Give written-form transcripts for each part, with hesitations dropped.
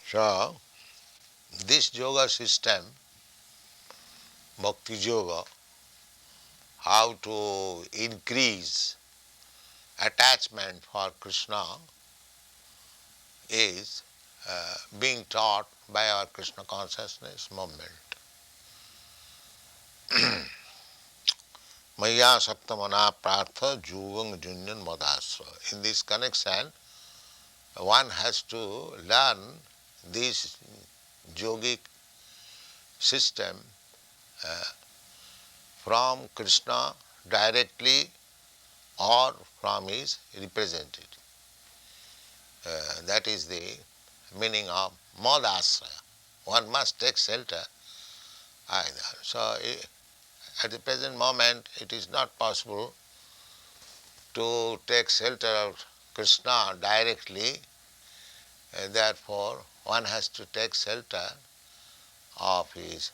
So, this yoga system, bhakti yoga, how to increase attachment for Krishna is being taught by our Krishna consciousness movement. Maya Saktamana Prartha Jugam Junyan Madasra. In this connection, one has to learn this yogic system from Krishna directly or from his representative. That is the meaning of Madasraya. One must take shelter either. So, at the present moment, it is not possible to take shelter of Krishna directly. Therefore, one has to take shelter of his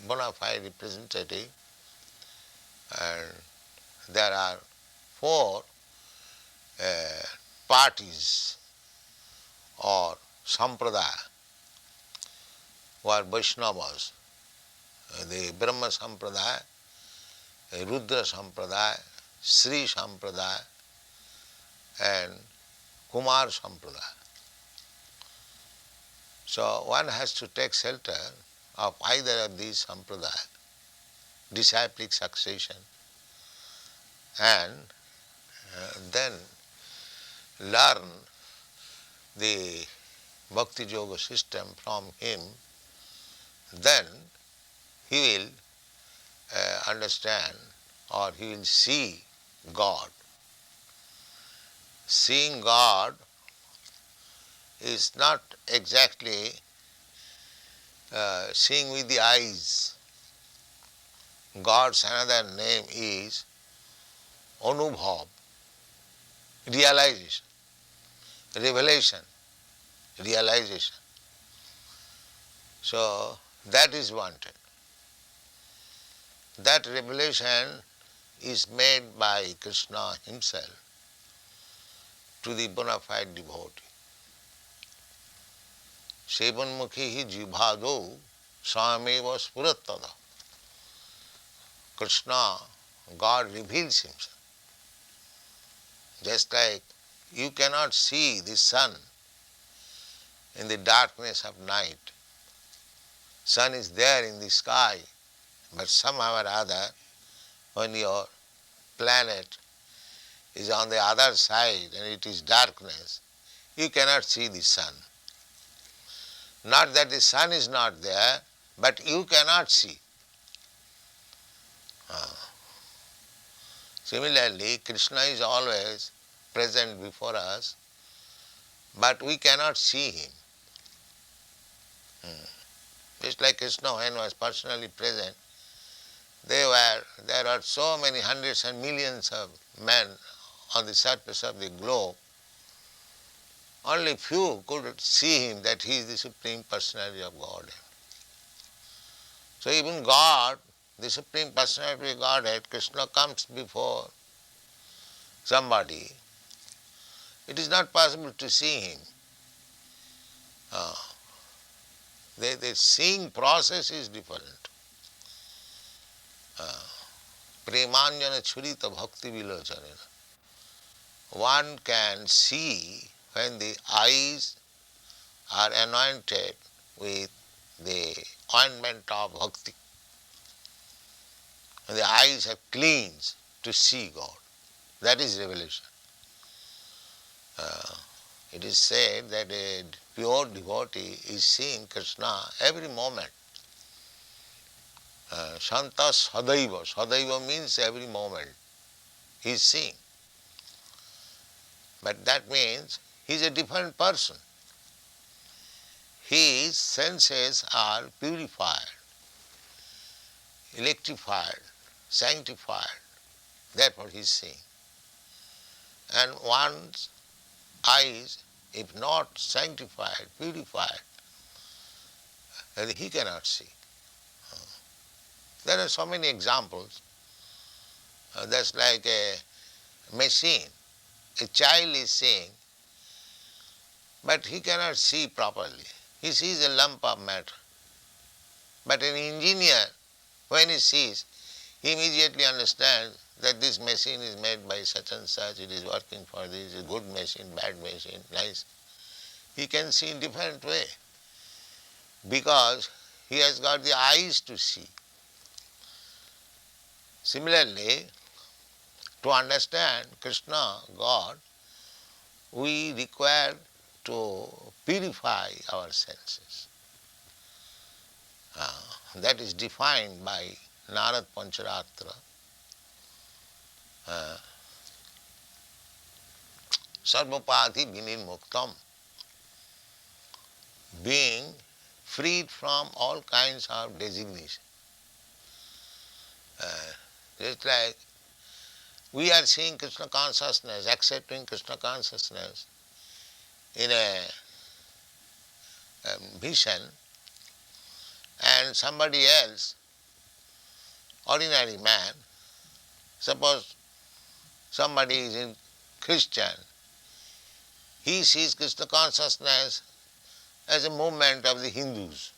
bona fide representative. And there are four parties or sampradaya who are Vaishnavas. The Brahma Sampradaya, Rudra Sampradaya, Sri Sampradaya and Kumar Sampradaya. So one has to take shelter of either of these sampradaya, disciplic succession, and then learn the Bhakti Yoga system from him. Then he will understand or he will see God. Seeing God is not exactly seeing with the eyes. God's another name is Anubhav, realization, revelation, realization. So that is wanted. That revelation is made by Krishna himself to the bona fide devotee. Sevanmukhi jibhado sameva spurattada. Krishna, God reveals himself. Just like you cannot see the sun in the darkness of night. Sun is there in the sky, but somehow or other, when your planet is on the other side and it is darkness, you cannot see the sun. Not that the sun is not there, but you cannot see. Similarly, Krishna is always present before us, but we cannot see him. Just like Krishna, when was personally present, there are so many hundreds and millions of men on the surface of the globe. Only few could see him, that he is the Supreme Personality of Godhead. So even God, the Supreme Personality of Godhead, Krishna comes before somebody. It is not possible to see him. The seeing process is different. Premanjana churita bhakti vilochanena. One can see when the eyes are anointed with the ointment of bhakti. And the eyes are cleansed to see God. That is revelation. It is said that a pure devotee is seeing Krishna every moment. Shanta sadaiva. Sadaiva means every moment he is seeing. But that means he is a different person. His senses are purified, electrified, sanctified. Therefore he is seeing. And one's eyes, if not sanctified, purified, he cannot see. There are so many examples. That's like a machine. A child is seeing but he cannot see properly. He sees a lump of matter. But an engineer, when he sees, he immediately understands that this machine is made by such and such, it is working for this, a good machine, bad machine, nice. He can see in different way because he has got the eyes to see. Similarly, to understand Krishna, God, we require to purify our senses. That is defined by Narad Pancharatra. Sarvapati vinirmuktam, being freed from all kinds of designation. Just like we are seeing Krishna consciousness, accepting Krishna consciousness in a vision, and somebody else, ordinary man, suppose somebody is in Christian, he sees Krishna consciousness as a movement of the Hindus.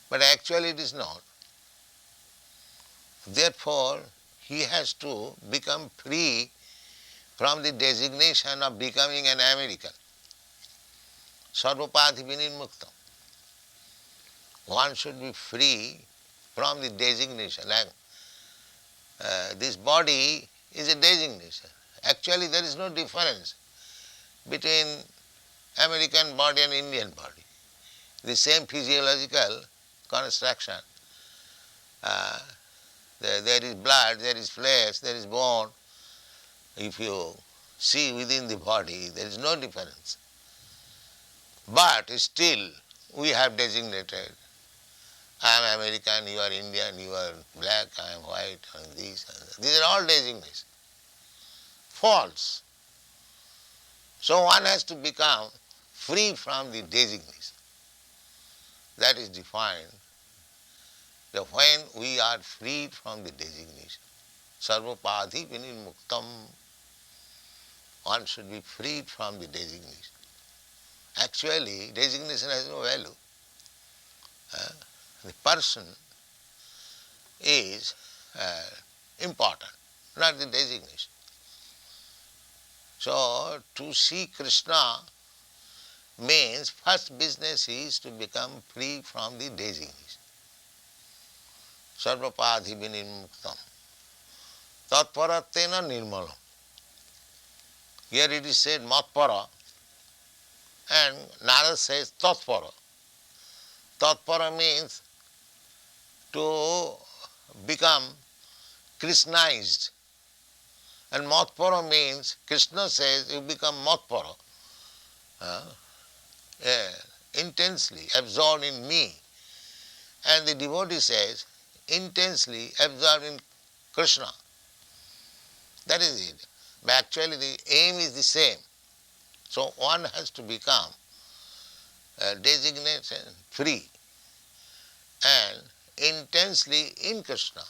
But actually it is not. Therefore, he has to become free from the designation of becoming an American. Sarvapati vinirmuktam. One should be free from the designation. Like this body is a designation. Actually, there is no difference between American body and Indian body. The same physiological construction. There is blood, there is flesh, there is bone. If you see within the body, there is no difference. But still, we have designated, I am American, you are Indian, you are black, I am white, and these and that. These are all designations. False. So one has to become free from the designation. That is defined. That when we are freed from the designation, sarvapati vinirmuktam, one should be freed from the designation. Actually, designation has no value. The person is important, not the designation. So, to see Krishna means first business is to become free from the designation. Sarvapati vinirmuktam. Tatparatena nirmalam. Here it is said matpara, and Narad says tatpara. Tatpara means to become Krishnized. And matpara means, Krishna says, you become matpara. Intensely absorbed in me. And the devotee says, intensely absorbed in Krishna. That is it. But actually the aim is the same. So one has to become designated free and intensely in Krishna.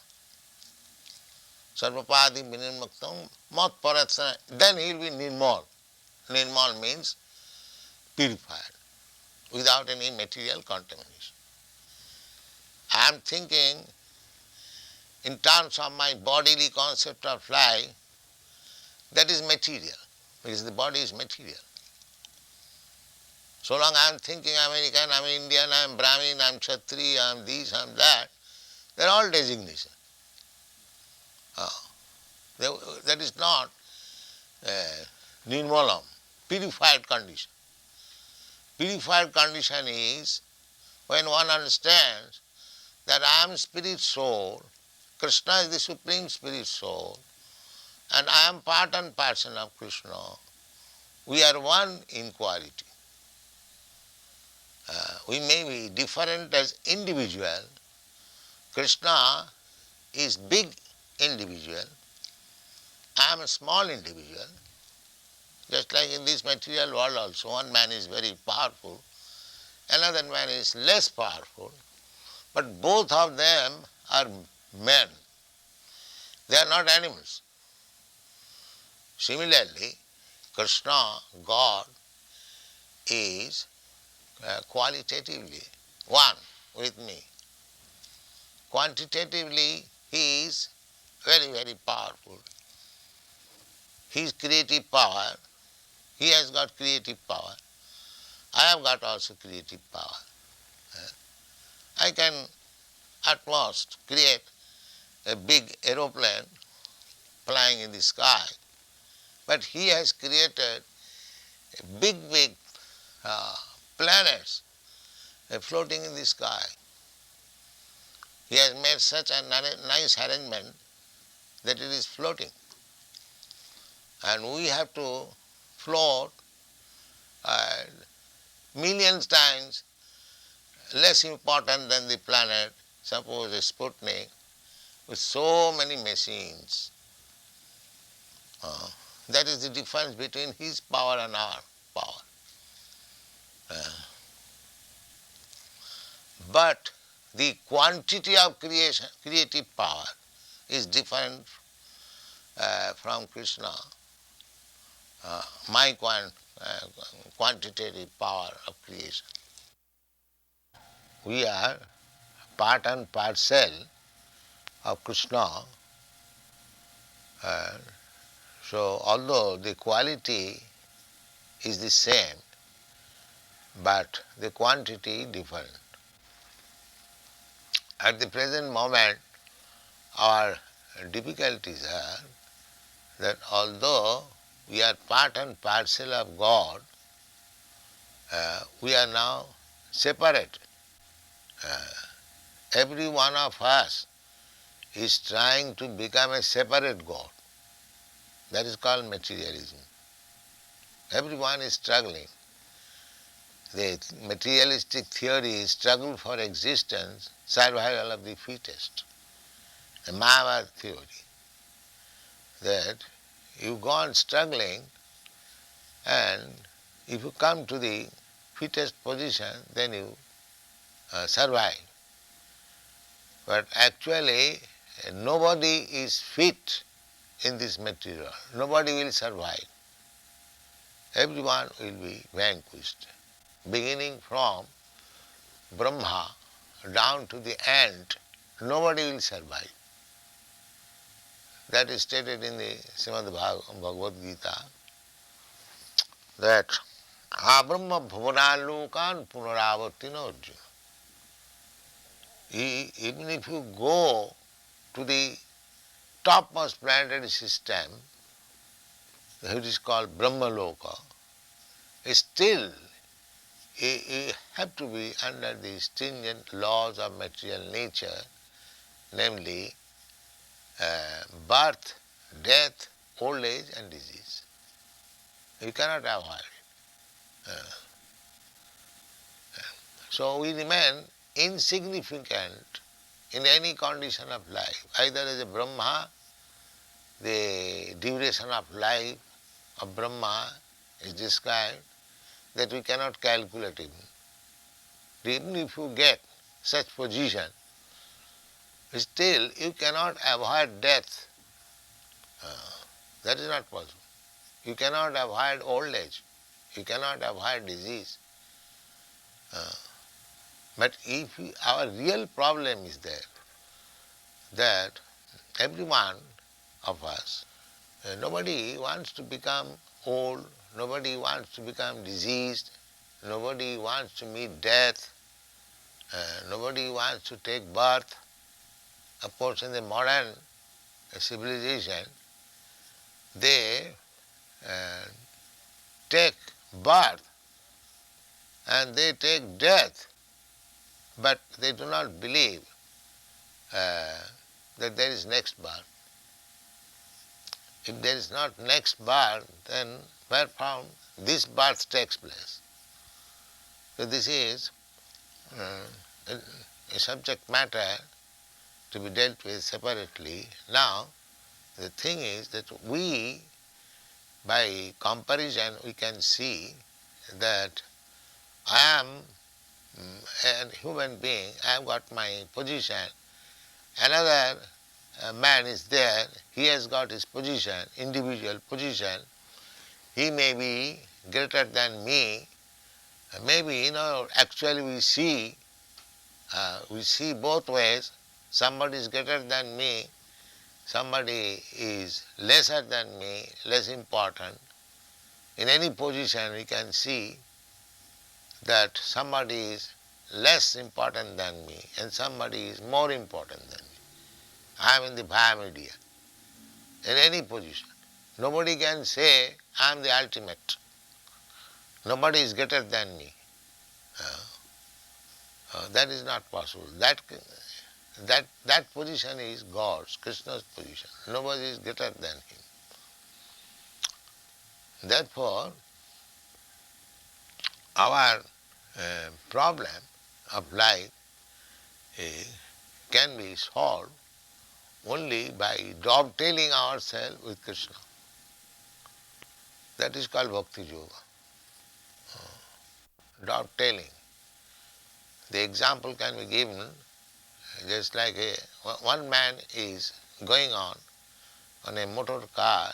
Sarvapadi vinirmuktam matparatsana. Then he will be nirmal. Nirmal means purified, without any material contamination. I am thinking in terms of my bodily concept of life, that is material, because the body is material. So long I am thinking I am American, I am Indian, I am Brahmin, I am Kshatriya, I am this, I am that, they are all designations. That is not nirmalam, purified condition. Purified condition is when one understands that I am spirit soul, Krishna is the supreme spirit soul, and I am part and parcel of Krishna. We are one in quality. We may be different as individual. Krishna is big individual. I am a small individual. Just like in this material world also, one man is very powerful, another man is less powerful, but both of them are men. They are not animals. Similarly, Krishna, God, is qualitatively one with me. Quantitatively, he is very, very powerful. His creative power, he has got creative power. I have got also creative power. I can at most create a big aeroplane flying in the sky, but he has created big, big planets floating in the sky. He has made such a nice arrangement that it is floating. And we have to float millions times less important than the planet, suppose a Sputnik, with so many machines. That is the difference between his power and our power. But the quantity of creative power is different from Krishna. My quantitative power of creation. We are part and parcel of Krishna. So although the quality is the same, but the quantity different. At the present moment, our difficulties are that although we are part and parcel of God, we are now separate. Every one of us is trying to become a separate God. That is called materialism. Everyone is struggling. The materialistic theory is struggle for existence, survival of the fittest. The Mayavad theory, that you go on struggling, and if you come to the fittest position, then you survive. But actually, nobody is fit in this material. Nobody will survive. Everyone will be vanquished. Beginning from Brahma down to the ant, nobody will survive. That is stated in the Srimad Bhagavad Gita, that Abrahma bhuvanalokan punaravartina Arjuna. Even if you go to the topmost planetary system, which is called Brahmaloka, still you have to be under the stringent laws of material nature, namely birth, death, old age and disease. You cannot avoid it. So we remain insignificant in any condition of life. Either as a Brahma, the duration of life of Brahma is described that we cannot calculate even. Even if you get such position, still you cannot avoid death. That is not possible. You cannot avoid old age. You cannot avoid disease. But if our real problem is there, that every one of us, nobody wants to become old, nobody wants to become diseased, nobody wants to meet death, nobody wants to take birth. Of course, in the modern civilization, they take birth and they take death, but they do not believe that there is next birth. If there is not next birth, then where from this birth takes place? So this is a subject matter to be dealt with separately. Now, the thing is that we, by comparison, we can see that I am a human being, I have got my position, another man is there, he has got his position, individual position, he may be greater than me, Maybe, actually we see both ways. Somebody is greater than me, somebody is lesser than me, less important. In any position we can see that somebody is less important than me and somebody is more important than me. I am in the via media, in any position. Nobody can say I am the ultimate. Nobody is greater than me. That is not possible. That position is God's, Krishna's position. Nobody is greater than him. Therefore, our problem of life can be solved only by dovetailing ourselves with Krishna. That is called Bhakti Yoga. Dovetailing. The example can be given just like one man is going on a motor car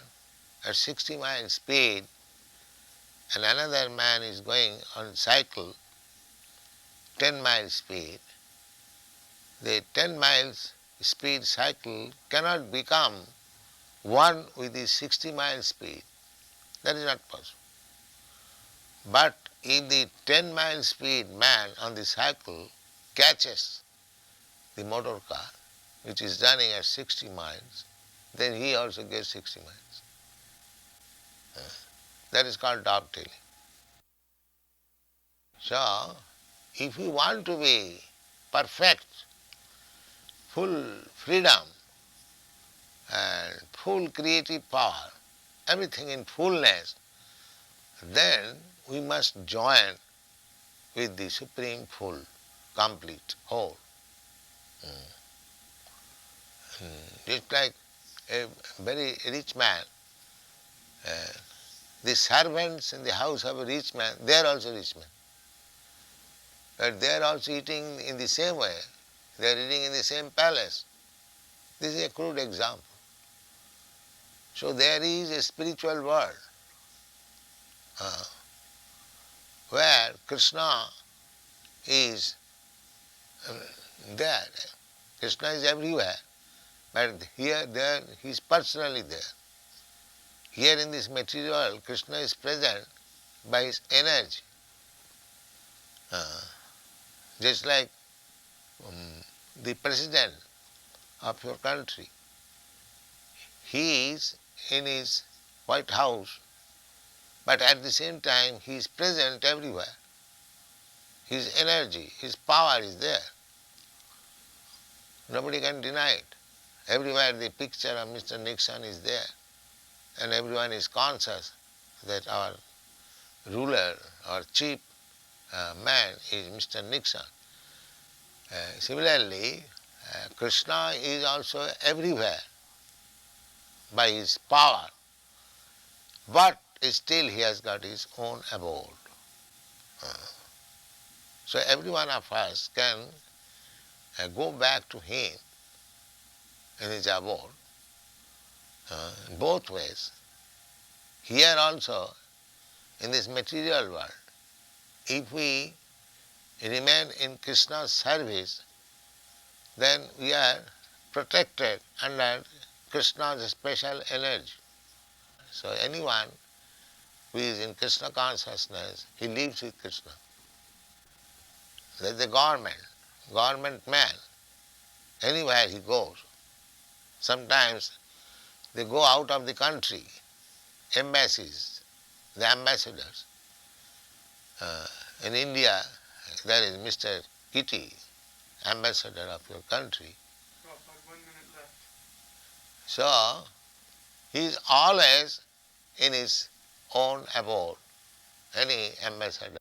at 60 miles speed and another man is going on cycle 10 miles speed. The 10 miles speed cycle cannot become one with the 60 miles speed. That is not possible. But if the 10 miles speed man on the cycle catches the motor car which is running at 60 miles, then he also gets 60 miles. That is called dovetailing. So, if you want to be perfect, full freedom and full creative power, everything in fullness, then we must join with the Supreme Full, complete, whole. Just like a very rich man, the servants in the house of a rich man, they are also rich men. But they are also eating in the same way. They are eating in the same palace. This is a crude example. So there is a spiritual world where Krishna is there. Krishna is everywhere. But here, there, he is personally there. Here in this material world, Krishna is present by his energy. Just like the president of your country, he is in his White House, but at the same time he is present everywhere. His energy, his power is there. Nobody can deny it. Everywhere the picture of Mr. Nixon is there, and everyone is conscious that our ruler or chief man is Mr. Nixon. Similarly, Krishna is also everywhere by his power, but still he has got his own abode. So every one of us can go back to him in his abode both ways. Here also, in this material world, if we remain in Krishna's service, then we are protected under Krishna's special energy. So anyone who is in Krishna consciousness, he lives with Krishna. That is the government man, anywhere he goes. Sometimes they go out of the country, embassies, the ambassadors. In India, there is Mr. Kitty, ambassador of your country. About 1 minute left. So, he is always in his own abode. Any ambassador